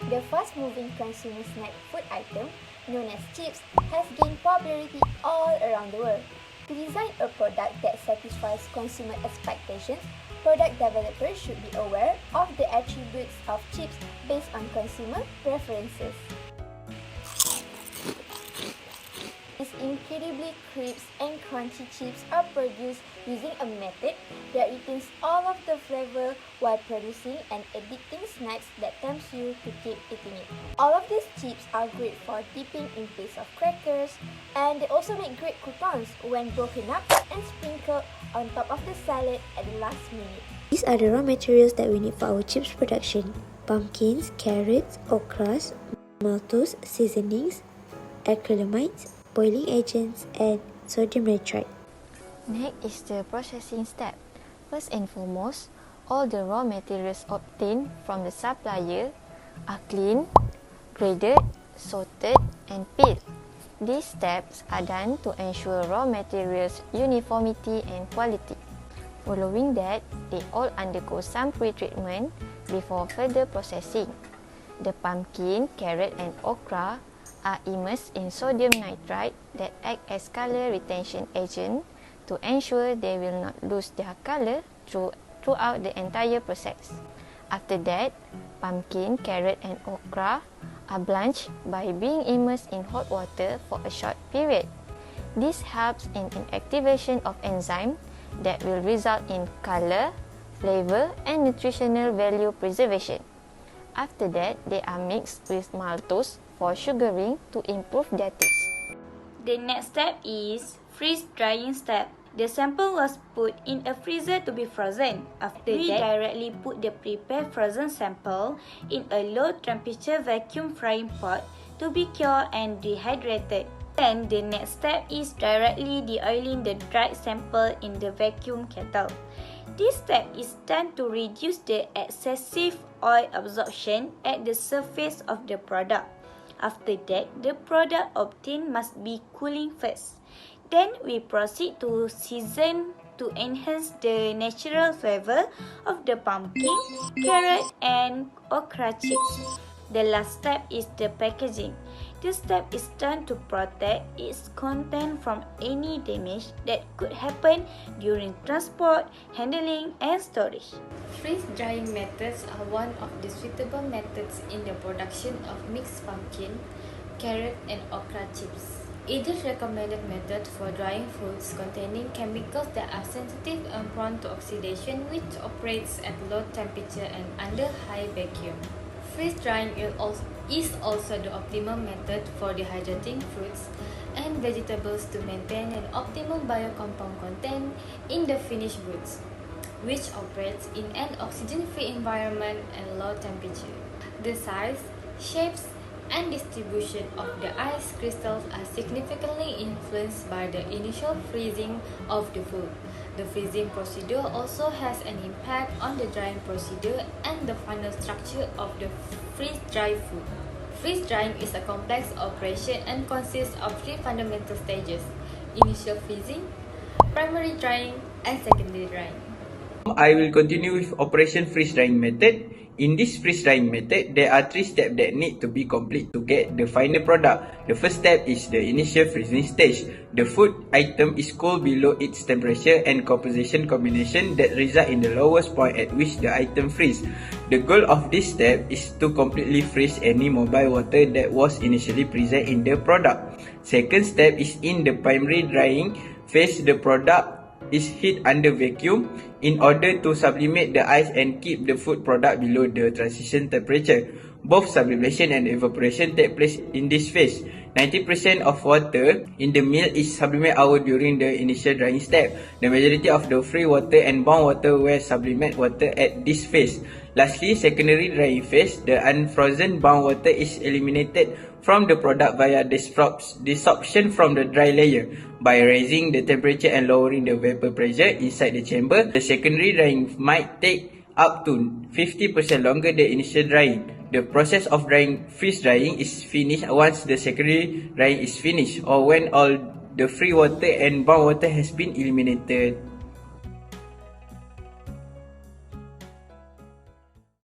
The fast-moving consumer snack food item, known as chips, has gained popularity all around the world. To design a product that satisfies consumer expectations, product developers should be aware of the attributes of chips based on consumer preferences. These incredibly crisp and crunchy chips are produced using a method that retains all of the flavor while producing an addicting snack that tempts you to keep eating it. All of these chips are great for dipping in place of crackers, and they also make great croutons when broken up and sprinkled on top of the salad at the last minute. These are the raw materials that we need for our chips production: pumpkins, carrots, okras, tomatoes, seasonings, acrylamides, boiling agents, and sodium nitrite. Next is the processing step. First and foremost, all the raw materials obtained from the supplier are cleaned, graded, sorted, and peeled. These steps are done to ensure raw materials uniformity and quality. Following that, they all undergo some pre-treatment before further processing. The pumpkin, carrot, and okra are immersed in sodium nitrite that act as color retention agent to ensure they will not lose their color throughout the entire process. After that, pumpkin, carrot, and okra are blanched by being immersed in hot water for a short period. This helps in activation of enzyme that will result in color, flavor, and nutritional value preservation. After that, they are mixed with maltose for sugaring to improve their taste. The next step is freeze drying step. The sample was put in a freezer to be frozen. After we directly put the prepared frozen sample in a low temperature vacuum frying pot to be cured and dehydrated. Then the next step is directly deoiling the dried sample in the vacuum kettle. This step is done to reduce the excessive oil absorption at the surface of the product. After that, the product obtained must be cooling first. Then we proceed to season to enhance the natural flavor of the pumpkin, carrot, and okra chips. The last step is the packaging. This step is done to protect its content from any damage that could happen during transport, handling, and storage. Freeze drying methods are one of the suitable methods in the production of mixed pumpkin, carrot, and okra chips. It is recommended method for drying foods containing chemicals that are sensitive and prone to oxidation, which operates at low temperature and under high vacuum. Freeze drying is also the optimum method for dehydrating fruits and vegetables to maintain an optimum biocompound content in the finished goods, which operates in an oxygen-free environment and low temperature. The size, shapes, and distribution of the ice crystals are significantly influenced by the initial freezing of the food. The freezing procedure also has an impact on the drying procedure and the final structure of the freeze-dried food. Freeze drying is a complex operation and consists of three fundamental stages: initial freezing, primary drying, and secondary drying. I will continue with operation freeze drying method. In this freeze drying method, there are three steps that need to be complete to get the final product. The first step is the initial freezing stage. The food item is cooled below its temperature and composition combination that result in the lowest point at which the item freeze. The goal of this step is to completely freeze any mobile water that was initially present in the product. Second step is in the primary drying phase. The product is heated under vacuum in order to sublimate the ice and keep the food product below the transition temperature. Both sublimation and evaporation take place in this phase. 90% of water in the milk is sublimated out during the initial drying step. The majority of the free water and bound water will sublimate water at this phase. Lastly, secondary drying phase, the unfrozen bound water is eliminated from the product via desorption from the dry layer. By raising the temperature and lowering the vapor pressure inside the chamber, the secondary drying might take up to 50% longer than initial drying. The process of freeze drying is finished once the secondary drying is finished or when all the free water and bound water has been eliminated.